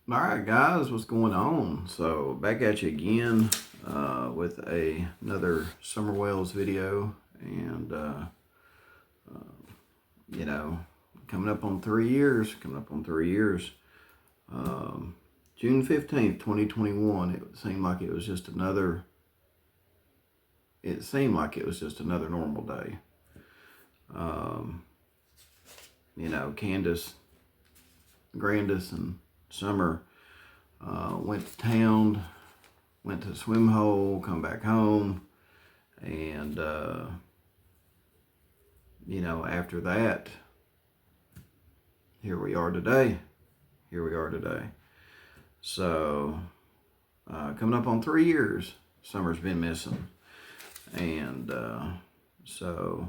All right, guys, what's going on? So back at you again with another Summer Wells video, and you know, coming up on 3 years. June 15th, 2021. It seemed like it was just another. It seemed like it was just another normal day. Candace, Grandis, and Summer went to town, went to the swim hole, come back home, and after that, here we are today. So, coming up on 3 years, Summer's been missing, and so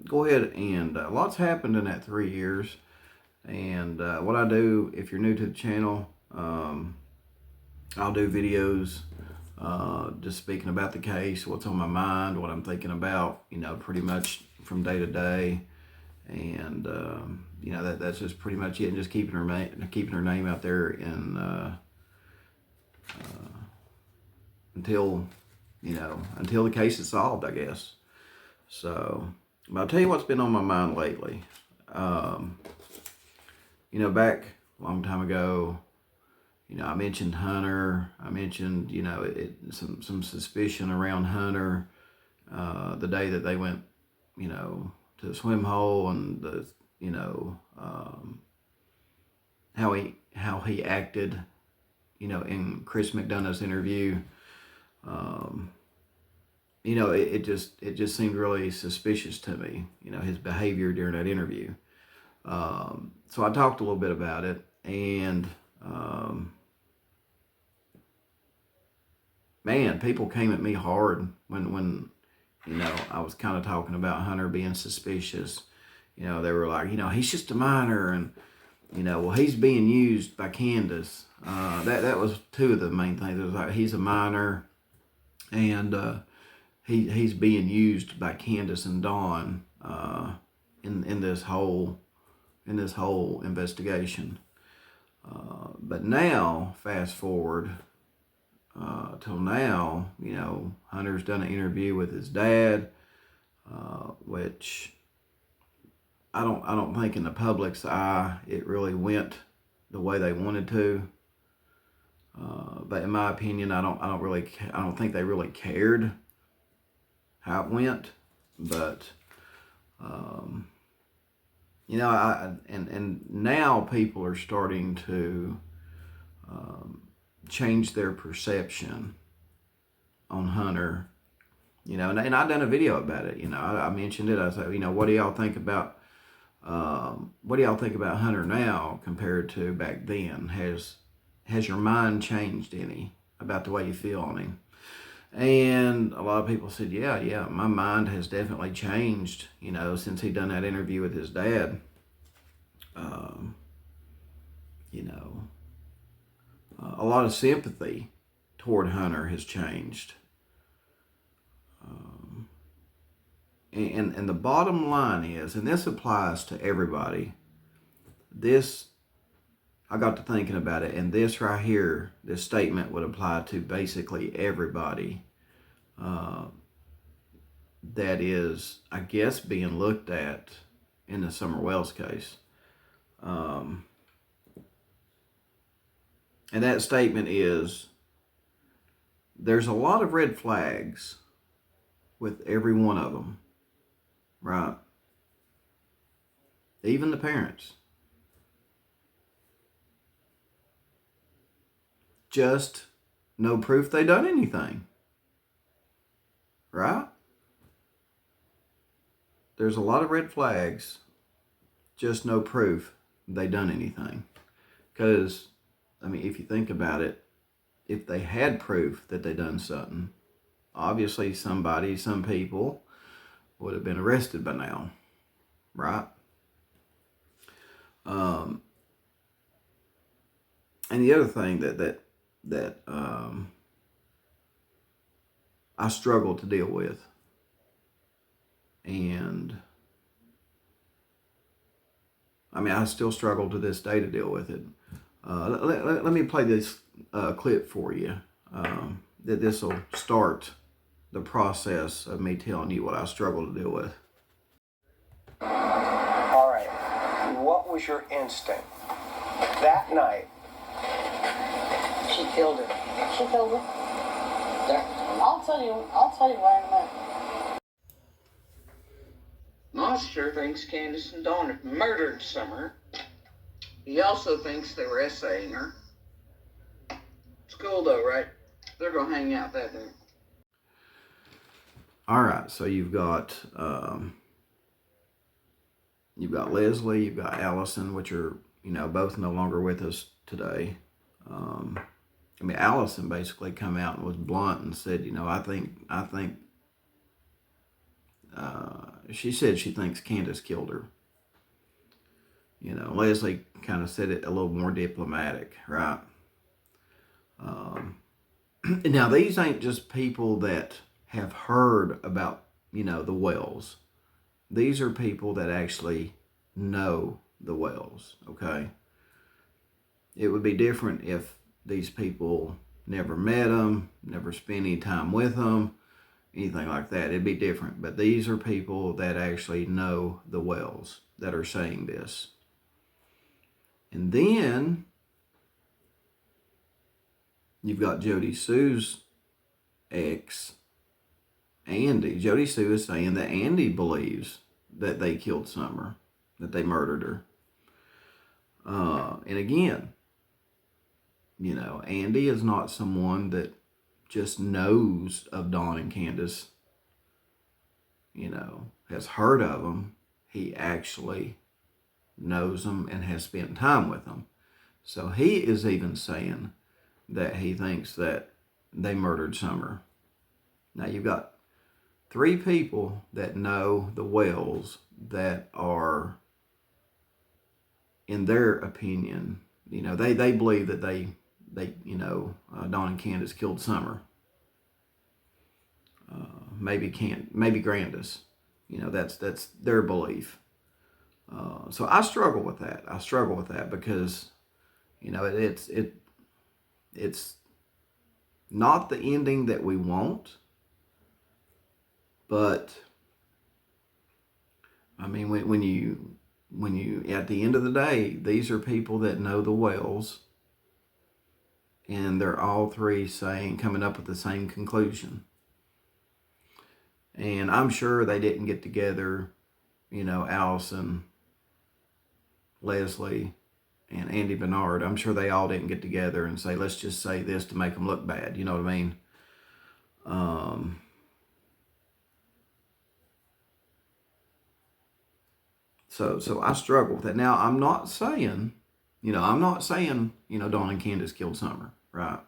go ahead and lots happened in that 3 years. And what I do, if you're new to the channel, I'll do videos just speaking about the case, what's on my mind, what I'm thinking about, pretty much from day to day. And that's just pretty much it. And just keeping her name out there, and until the case is solved, I guess. So, but I'll tell you what's been on my mind lately. Back a long time ago, I mentioned Hunter. I mentioned, some suspicion around Hunter the day that they went, to the swim hole, and how he acted, in Chris McDonough's interview. It just seemed really suspicious to me, his behavior during that interview. So I talked a little bit about it, and man, people came at me hard when I was kind of talking about Hunter being suspicious. They were like, he's just a minor, and well, he's being used by Candace. That was two of the main things. It was like, he's a minor, and he's being used by Candace and Dawn in this whole investigation. But now, fast forward till now, Hunter's done an interview with his dad, which I don't think in the public's eye it really went the way they wanted to. But in my opinion, I don't think they really cared how it went. But and now people are starting to change their perception on Hunter. And I've done a video about it. I mentioned it. I said, what do y'all think about Hunter now compared to back then? Has your mind changed any about the way you feel on him? And a lot of people said, yeah, my mind has definitely changed, since he done that interview with his dad. A lot of sympathy toward Hunter has changed. And the bottom line is, and this applies to everybody, I got to thinking about it, and this right here, this statement would apply to basically everybody that is, I guess, being looked at in the Summer Wells case. And that statement is, there's a lot of red flags with every one of them, right? Even the parents. Just no proof they done anything, right? There's a lot of red flags, just no proof they done anything. Because, if you think about it, if they had proof that they done something, obviously some people would have been arrested by now, right? And the other thing that I struggle to deal with, and I still struggle to this day to deal with it. Let me play this clip for you. That this will start the process of me telling you what I struggle to deal with. All right. What was your instinct that night? She killed her. She killed her. Yeah. I'll tell you why in a minute. Moss sure thinks Candace and Dawn murdered Summer. He also thinks they were essaying her. It's cool though, right? They're gonna hang out that day. All right, so you've got Leslie, you've got Allison, which are both no longer with us today. Allison basically come out and was blunt and said, I think. She said she thinks Candace killed her. Leslie kind of said it a little more diplomatic, right? Now, these ain't just people that have heard about, the Wells. These are people that actually know the Wells, okay? It would be different if these people never met them, never spent any time with them, anything like that. It'd be different. But these are people that actually know the Wells that are saying this. And then you've got Jody Sue's ex, Andy. Jody Sue is saying that Andy believes that they killed Summer, that they murdered her. And again, Andy is not someone that just knows of Dawn and Candace, has heard of them. He actually knows them and has spent time with them. So he is even saying that he thinks that they murdered Summer. Now you've got 3 people that know the Wells that are, in their opinion, they believe that they Dawn and Candace killed Summer. Maybe Grandis. That's their belief. So I struggle with that. Because, it's not the ending that we want. But when you at the end of the day, these are people that know the Wells, and they're all 3 coming up with the same conclusion. And I'm sure they didn't get together, Allison, Leslie, and Andy Bernard. I'm sure they all didn't get together and say, let's just say this to make them look bad. You know what I mean? So I struggle with that. Now, I'm not saying, Dawn and Candace killed Summer, right?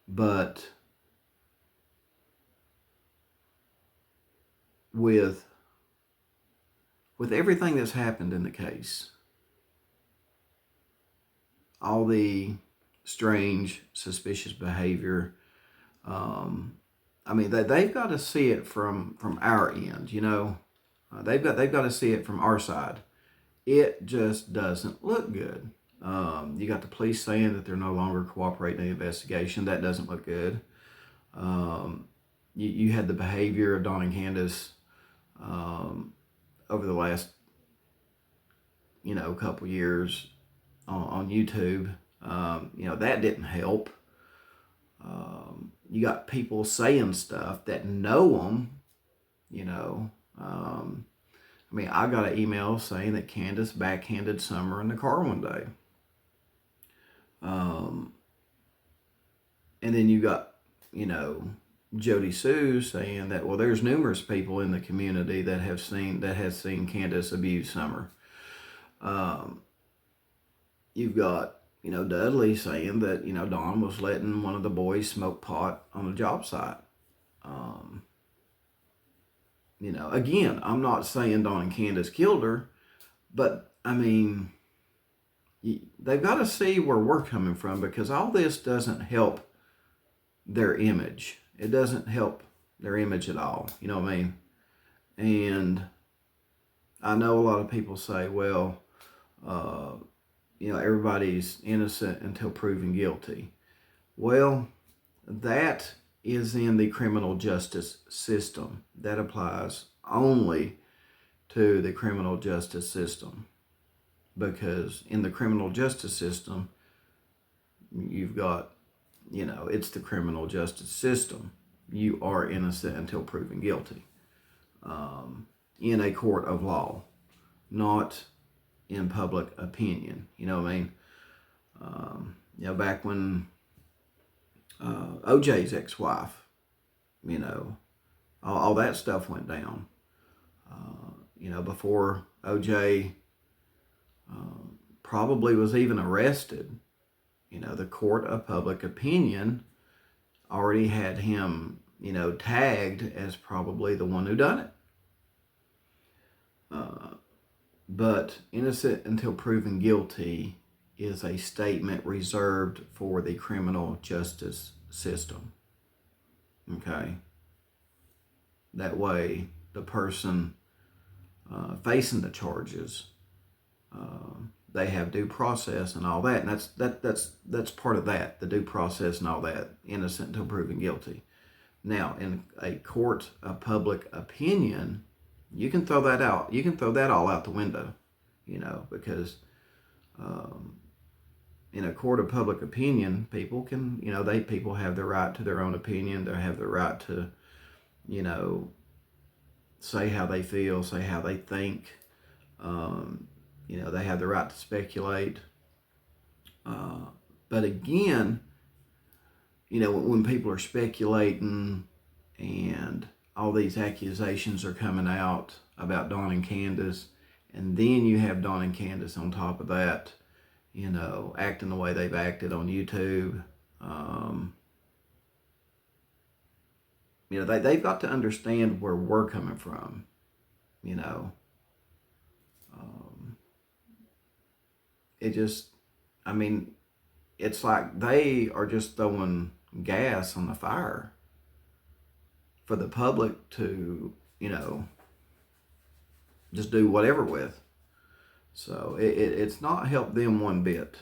But with everything that's happened in the case, all the strange, suspicious behavior, they've got to see it from our end, they've got to see it from our side. It just doesn't look good. You got the police saying that they're no longer cooperating in the investigation. That doesn't look good. You had the behavior of Dawn and Candace over the last, couple years on YouTube. That didn't help. You got people saying stuff that know them, I got an email saying that Candace backhanded Summer in the car one day. And then you got, Jody Sue saying that, well, there's numerous people in the community that has seen Candace abuse Summer. You've got, Dudley saying that, Dawn was letting one of the boys smoke pot on a job site. Again, I'm not saying Dawn and Candace killed her, but they've got to see where we're coming from, because all this doesn't help their image. It doesn't help their image at all. You know what I mean? And I know a lot of people say, well, everybody's innocent until proven guilty. Well, that is in the criminal justice system. That applies only to the criminal justice system, because in the criminal justice system, you've got, it's the criminal justice system. You are innocent until proven guilty, in a court of law, not in public opinion. You know what I mean? Back when OJ's ex-wife, all that stuff went down. Before OJ probably was even arrested, the court of public opinion already had him, tagged as probably the one who done it. But innocent until proven guilty is a statement reserved for the criminal justice system. Okay? That way, the person facing the charges, they have due process and all that, and that's part of that, the due process and all that, innocent until proven guilty. Now, in a court of public opinion, you can throw that out. You can throw that all out the window, because in a court of public opinion, people can, people have the right to their own opinion. They have the right to, say how they feel, say how they think. They have the right to speculate. But again, when people are speculating and all these accusations are coming out about Dawn and Candace, and then you have Dawn and Candace on top of that, acting the way they've acted on YouTube. They've got to understand where we're coming from, It just, it's like they are just throwing gas on the fire for the public to, just do whatever with. So it's not helped them one bit.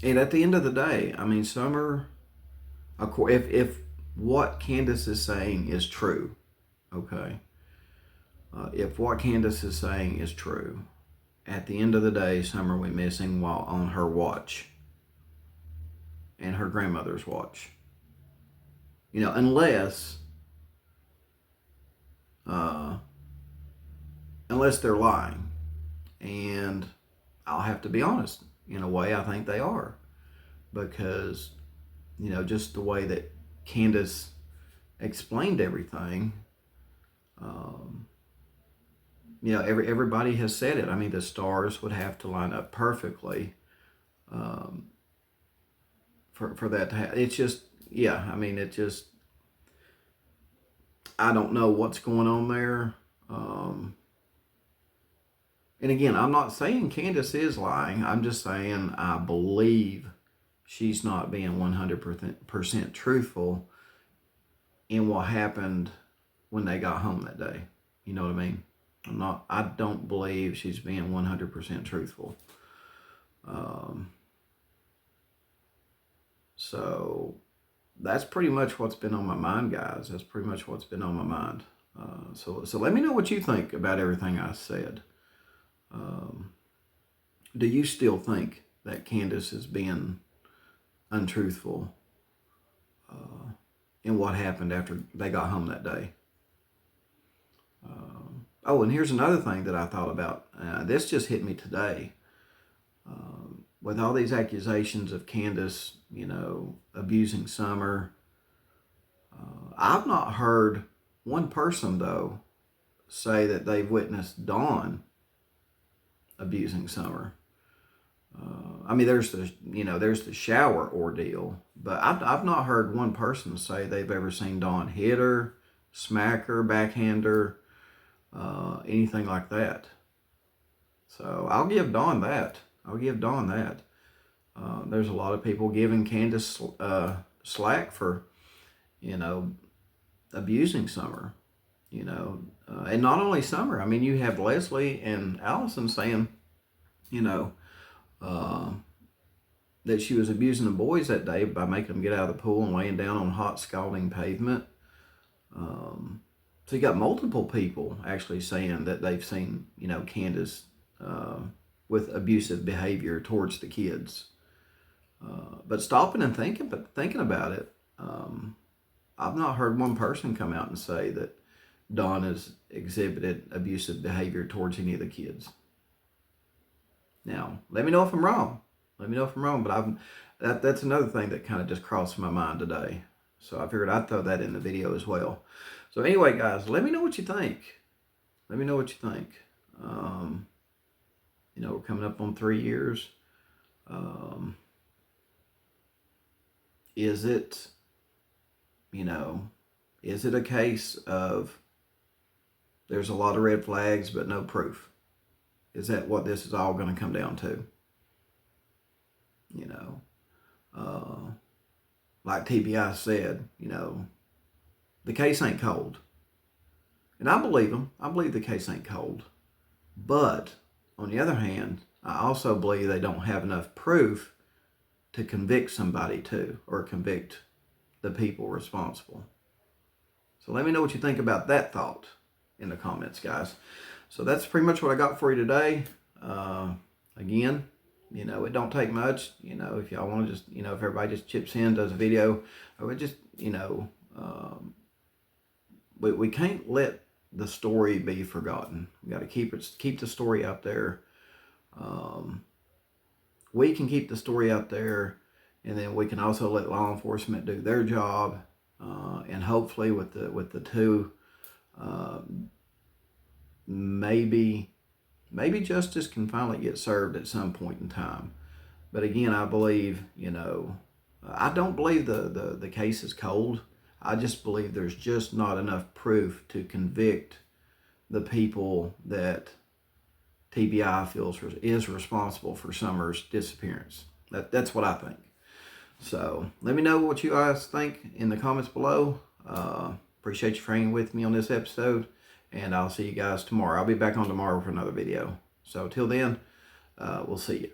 And at the end of the day, Summer, if what Candace is saying is true, okay? If what Candace is saying is true, at the end of the day, Summer went missing while on her watch and her grandmother's watch. Unless they're lying. And I'll have to be honest, in a way I think they are. Because, just the way that Candace explained everything, everybody has said it. The stars would have to line up perfectly for that to happen. It's just, it just, I don't know what's going on there. And again, I'm not saying Candace is lying. I'm just saying I believe she's not being 100% truthful in what happened when they got home that day. You know what I mean? I don't believe she's being 100% truthful. So that's pretty much what's been on my mind, guys. That's pretty much what's been on my mind. So let me know what you think about everything I said. Do you still think that Candace is being untruthful in what happened after they got home that day? And here's another thing that I thought about. This just hit me today. With all these accusations of Candace, abusing Summer, I've not heard one person, though, say that they've witnessed Dawn abusing Summer. There's the shower ordeal, but I've not heard one person say they've ever seen Dawn hit her, smack her, backhand her, anything like that. So I'll give Dawn that. There's a lot of people giving Candace slack for, abusing Summer. and not only Summer. I mean, you have Leslie and Allison saying, you know, that she was abusing the boys that day by making them get out of the pool and laying down on hot, scalding pavement. So you got multiple people actually saying that they've seen, you know, Candace with abusive behavior towards the kids. But stopping and thinking about it, I've not heard one person come out and say that Dawn has exhibited abusive behavior towards any of the kids. Now, let me know if I'm wrong. Let me know if I'm wrong, but that's another thing that kind of just crossed my mind today. So I figured I'd throw that in the video as well. So anyway, guys, let me know what you think. Let me know what you think. You know, we're coming up on 3 years. Is it, you know, is it a case of there's a lot of red flags but no proof? Is that what this is all going to come down to? You know, like TBI said, you know, the case ain't cold. And I believe them. I believe the case ain't cold. But on the other hand, I also believe they don't have enough proof to convict somebody too, or convict the people responsible. So let me know what you think about that thought in the comments, guys. So that's pretty much what I got for you today. Again, you know, it don't take much. You know, if y'all want to just, you know, if everybody just chips in, does a video, or just, you know, we can't let the story be forgotten. We got to keep the story out there. We can keep the story out there, and then we can also let law enforcement do their job, and hopefully with the two, maybe justice can finally get served at some point in time. But again, I believe, you know, I don't believe the case is cold. I just believe there's just not enough proof to convict the people that TBI feels is responsible for Summer's disappearance. That's what I think. So let me know what you guys think in the comments below. Appreciate you for hanging with me on this episode, and I'll see you guys tomorrow. I'll be back on tomorrow for another video. So till then, we'll see you.